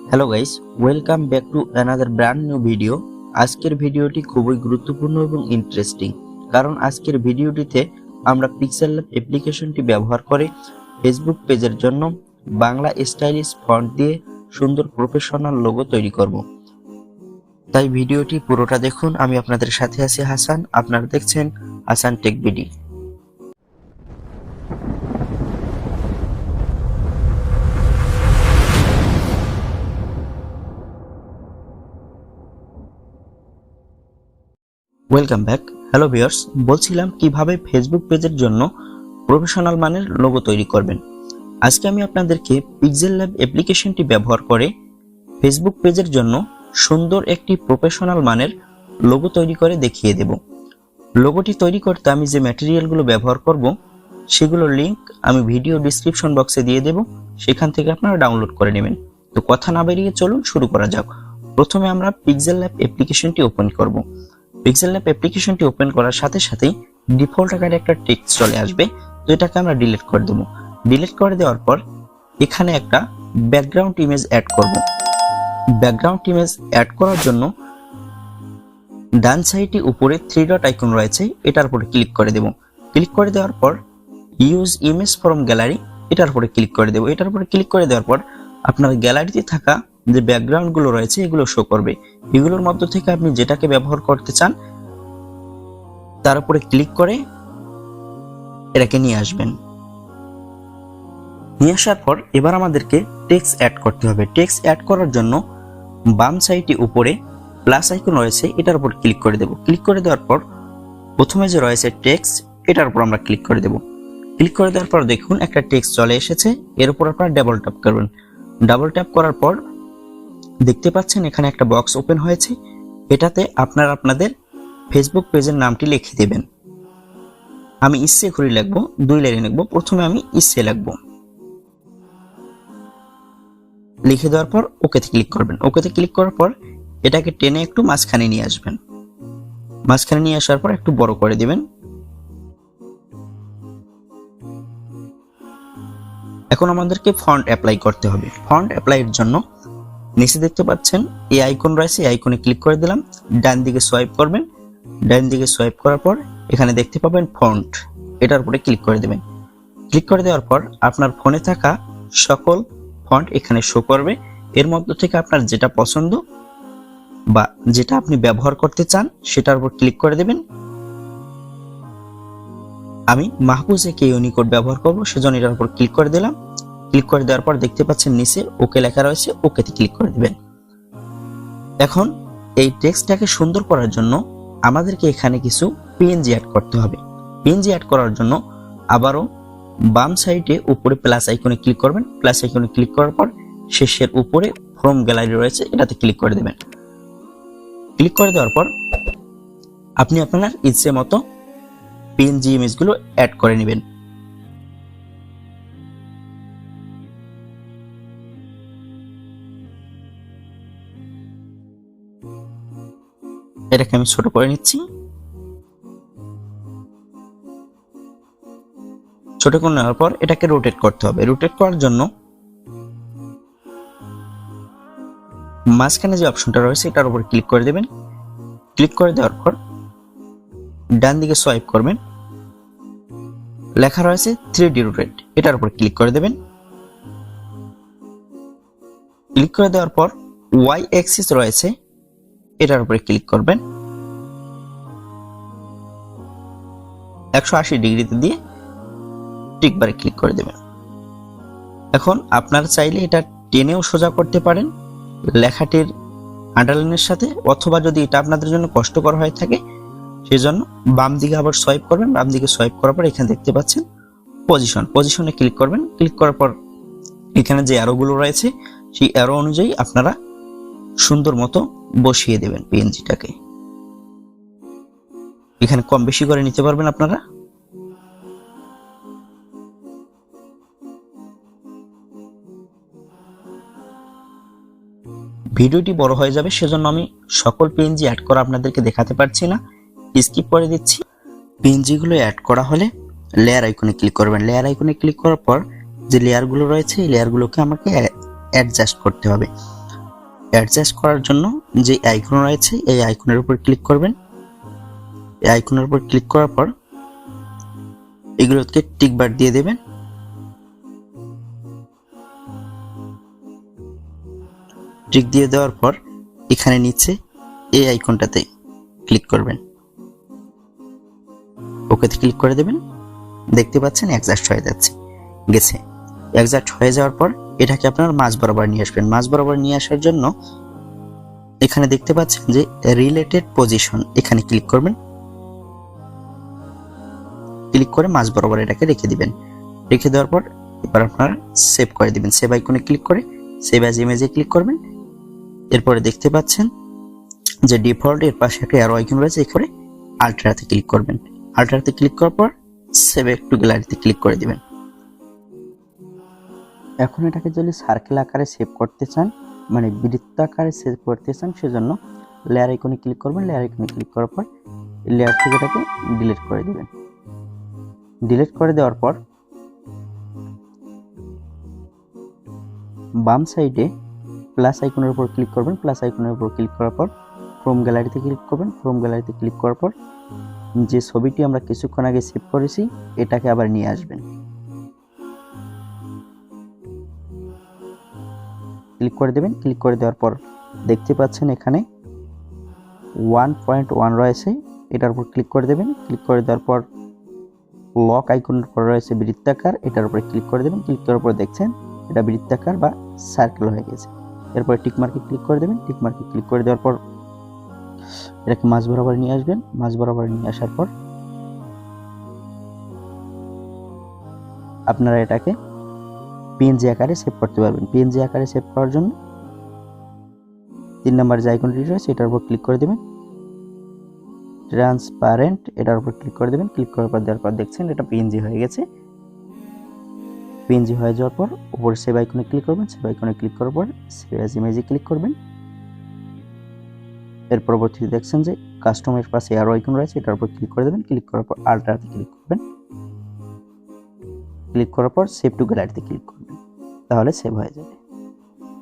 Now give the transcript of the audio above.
Hello guys, welcome back to another brand new video. আজকের ভিডিওটি খুবই গুরুত্বপূর্ণ এবং ইন্টারেস্টিং, কারণ আজকের ভিডিওটিতে আমরা পিক্সেলল্যাব অ্যাপ্লিকেশনটি ব্যবহার করে ফেসবুক পেজের জন্য বাংলা স্টাইলিশ ফন্ট দিয়ে সুন্দর প্রফেশনাল লোগো তৈরি করব। তাই ভিডিওটি পুরোটা দেখুন। আমি আপনাদের সাথে আছি হাসান, আপনারা দেখছেন Hasan tech BD. Welcome back. Hello viewers, বলছিলাম কিভাবে ফেসবুক পেজের জন্য প্রফেশনাল মানের লোগো তৈরি করবেন। আজকে আমি আপনাদেরকে পিক্সেলল্যাব অ্যাপ্লিকেশনটি ব্যবহার করে ফেসবুক পেজের জন্য সুন্দর একটি প্রফেশনাল মানের লোগো তৈরি করে দেখিয়ে দেব। লোগোটি তৈরি করতে আমি যে ম্যাটেরিয়ালগুলো ব্যবহার করব সেগুলোর লিংক আমি ভিডিও ডেসক্রিপশন বক্সে দিয়ে দেব, সেখান থেকে আপনারা ডাউনলোড করে নেবেন। তো কথা না বেরিয়ে চলুন শুরু করা যাক। প্রথমে আমরা পিক্সেলল্যাব অ্যাপ্লিকেশনটি ওপেন করব। পিক্সেলল্যাব অ্যাপ্লিকেশনটি ওপেন করার সাথে সাথেই ডিফল্ট আকারে একটা টেক্সট চলে আসবে, তো এটাকে আমরা ডিলিট করে দেব। ডিলিট করে দেওয়ার পর এখানে একটা ব্যাকগ্রাউন্ড ইমেজ অ্যাড করব। ব্যাকগ্রাউন্ড ইমেজ অ্যাড করার জন্য ডান সাইডে উপরে 3 ডট আইকন রয়েছে, এটার উপরে ক্লিক করে দেব। ক্লিক করে দেওয়ার পর ইউজ ইমেজ ফ্রম গ্যালারি, এটার উপরে ক্লিক করে দেব। এটার উপরে ক্লিক করে দেওয়ার পর আপনার গ্যালারিতে থাকা যে ব্যাকগ্রাউন্ডগুলো রয়েছে এগুলো শো করবে। এগুলোর মধ্যে থেকে আপনি যেটাকে ব্যবহার করতে চান তার উপরে ক্লিক করে এটাকে নিয়ে আসবেন। নিয়ে আসার পর এবার আমাদেরকে টেক্সট অ্যাড করতে হবে। টেক্সট অ্যাড করার জন্য বাম সাইডে উপরে প্লাস আইকন রয়েছে, এটার উপর ক্লিক করে দেব। ক্লিক করে দেওয়ার পর প্রথমে যে রয়েছে টেক্সট, এটার উপর আমরা ক্লিক করে দেব। ক্লিক করে দেওয়ার পর দেখুন একটা টেক্সট চলে এসেছে, এর উপর আপনারা ডাবল ট্যাপ করবেন। ডাবল ট্যাপ করার পর দেখতে পাচ্ছেন এখানে একটা বক্স ওপেন হয়েছে, এটাতে আপনারা আপনাদের ফেসবুক পেজের নামটি লিখে দেবেন। আমি ইচ্ছে করে লিখবো, 2 লাইনে লিখবো। প্রথমে আমি ইচ্ছে লিখবো, লিখে দেওয়ার পর ওকেতে ক্লিক করবেন। ওকেতে ক্লিক করার পর এটাকে টেনে একটু মাঝখানে নিয়ে আসবেন। মাঝখানে নিয়ে আসার পর একটু বড় করে দিবেন। এখন আমাদেরকে ফন্ট অ্যাপ্লাই করতে হবে। ফন্ট অ্যাপ্লাইয়ের জন্য নিচে দেখতে পাচ্ছেন এই আইকন রয়েছে, এই আইকনে ক্লিক করে দিলাম। ডান দিকে সোয়াইপ করবেন। ডান দিকে সোয়াইপ করার পর এখানে দেখতে পাবেন ফন্ট, এটার উপরে ক্লিক করে দেবেন। ক্লিক করে দেওয়ার পর আপনার ফোনে থাকা সকল ফন্ট এখানে শো করবে। এর মধ্যে থেকে আপনার যেটা পছন্দ বা যেটা আপনি ব্যবহার করতে চান সেটার উপর ক্লিক করে দেবেন। আমি মাহফুজ একে ইউনিকোড ব্যবহার করব, সেজন্য এটার উপর ক্লিক করে দিলাম। ক্লিক করে দেওয়ার পর দেখতে পাচ্ছেন নিচে ওকে লেখা রয়েছে, ওকেতে ক্লিক করে দিবেন। এখন এই টেক্সটটাকে সুন্দর করার জন্য আমাদেরকে এখানে কিছু পিএনজি অ্যাড করতে হবে। পিএনজি অ্যাড করার জন্য আবারও বাম সাইডে উপরে প্লাস আইকনে ক্লিক করবেন। প্লাস আইকনে ক্লিক করার পর শেষের উপরে ফ্রম গ্যালারি রয়েছে, এটাতে ক্লিক করে দেবেন। ক্লিক করে দেওয়ার পর আপনি আপনার ইচ্ছে মতো পিএনজি ইমেজগুলো অ্যাড করে নেবেন। এটাকে আমি ছোট করে নিচ্ছি। ছোট করে নেওয়ার পর এটাকে রোটেট করতে হবে। রোটেট করার জন্য মাঝখানে যে অপশনটা রয়েছে এটার উপর ক্লিক করে দেবেন। ক্লিক করে দেওয়ার পর ডান দিকে সোয়াইপ করবেন, লেখা রয়েছে 3D রোটেট, এটার উপর ক্লিক করে দেবেন। ক্লিক করে দেওয়ার পর ওয়াই অ্যাক্সিস রয়েছে, এটার উপরে ক্লিক করবেন। 180 ডিগ্রিতে দিয়ে টিকবারে ক্লিক করে দেবেন। এখন আপনারা চাইলে এটা টেনেও সোজা করতে পারেন লেখাটির আন্ডারলাইনের সাথে, অথবা যদি এটা আপনাদের জন্য কষ্টকর হয়ে থাকে সেজন্য বাম দিকে আবার সোয়াইপ করবেন। বাম দিকে সোয়াইপ করার পর এখানে দেখতে পাচ্ছেন পজিশনে ক্লিক করবেন। ক্লিক করার পর এখানে যে অ্যারোগুলো রয়েছে সেই অ্যারো অনুযায়ী আপনারা সুন্দর মতো বসিয়ে দেবেন পিএনজিটাকে। এখানে কম বেশি করে নিতে পারবেন আপনারা। ভিডিওটি বড় হয়ে যাবে, সেজন্য আমি সকল পিএনজি অ্যাড করা আপনাদেরকে দেখাতে পারছি না, স্কিপ করে দিচ্ছি। পিএনজি গুলো অ্যাড করা হলে লেয়ার আইকনে ক্লিক করবেন। লেয়ার আইকনে ক্লিক করার পর যে লেয়ারগুলো রয়েছে এই লেয়ারগুলোকে আমাকে অ্যাডজাস্ট করতে হবে। অ্যাডজাস্ট করার জন্য যে আইকন রয়েছে এই আইকনের উপর ক্লিক করবেন। এই আইকনের উপর ক্লিক করার পর এগুলোকে টিক বার দিয়ে দেবেন। টিক দিয়ে দেওয়ার পর এখানে নিচে এই আইকনটাতে ক্লিক করবেন, ওকেতে ক্লিক করে দেবেন। দেখতে পাচ্ছেন অ্যাডজাস্ট হয়ে গেছে। অ্যাডজাস্ট হয়ে যাওয়ার পর এটাকে আপনার মাঝ বরাবর নিয়ে আসবেন। মাঝ বরাবর নিয়ে আসার জন্য এখানে দেখতে পাচ্ছেন যে রিলেটেড পজিশন, এখানে ক্লিক করবেন। ক্লিক করে মাঝ বরাবর এটাকে রেখে দিবেন। রেখে দেওয়ার পর এবার আপনারা সেভ করে দিবেন। সেভ আইকনে ক্লিক করে সেভ অ্যাজ ইমেজে ক্লিক করবেন। এরপরে দেখতে পাচ্ছেন যে ডিফল্ট এর পাশে একটা অ্যারো আইকন রয়েছে, এখানে আল্ট্রাতে ক্লিক করবেন। আল্ট্রাতে ক্লিক করার পর সেভ টু গ্যালারিতে ক্লিক করে দিবেন। এখন এটাকে যদি সার্কেল আকারে সেভ করতে চান, মানে বৃত্তাকারে সেভ করতে চান, সেজন্য লেয়ার আইকনে ক্লিক করবেন। লেয়ার আইকনে ক্লিক করার পর লেয়ার থেকে এটাকে ডিলিট করে দিবেন। ডিলিট করে দেওয়ার পর বাম সাইডে প্লাস আইকনের উপর ক্লিক করবেন। প্লাস আইকনের উপর ক্লিক করার পর ফ্রম গ্যালারিতে ক্লিক করবেন। ফ্রম গ্যালারিতে ক্লিক করার পর যে ছবিটি আমরা কিছুক্ষণ আগে সেভ করেছি এটাকে আবার নিয়ে আসবেন। ক্লিক করে দেবেন। ক্লিক করে দেওয়ার পর দেখতে পাচ্ছেন এখানে 1.1 রয়েছে, এটার উপর ক্লিক করে দেবেন। ক্লিক করে দেওয়ার পর লক আইকনের উপর রয়েছে বৃত্তাকার, এটার উপরে ক্লিক করে দেবেন। ক্লিক করার পর দেখছেন এটা বৃত্তাকার বা সার্কেল হয়ে গেছে। এরপর টিক মার্কে ক্লিক করে দেবেন। টিক মার্কে ক্লিক করে দেওয়ার পর এটাকে মাঝ বরাবর নিয়ে আসবেন। মাঝ বরাবর নিয়ে আসার পর আপনারা এটাকে পিএনজি আকারে সেভ করতে পারবেন। পিএনজি আকারে সেভ করার জন্য 3 নম্বর যে আইকনটি রয়েছে এটার উপর ক্লিক করে দেবেন। ট্রান্সপারেন্ট এটার উপর ক্লিক করে দেবেন। ক্লিক করার পর দেওয়ার পর দেখছেন এটা পিএনজি হয়ে গেছে। পিএনজি হয়ে যাওয়ার পর উপরে সেভ আইকনে ক্লিক করবেন। সেভ আইকনে ক্লিক করার পর সেভ অ্যাজ ইমেজে ক্লিক করবেন। এর পরবর্তীতে দেখছেন যে কাস্টমের পাশে অ্যারো আইকন রয়েছে, এটার উপর ক্লিক করে দেবেন। ক্লিক করার পর আল্ট্রাতে ক্লিক করবেন। ক্লিক করার পর সেভ টু গ্যালারিতে ক্লিক করবেন, তাহলে সেভ হয়ে যাবে।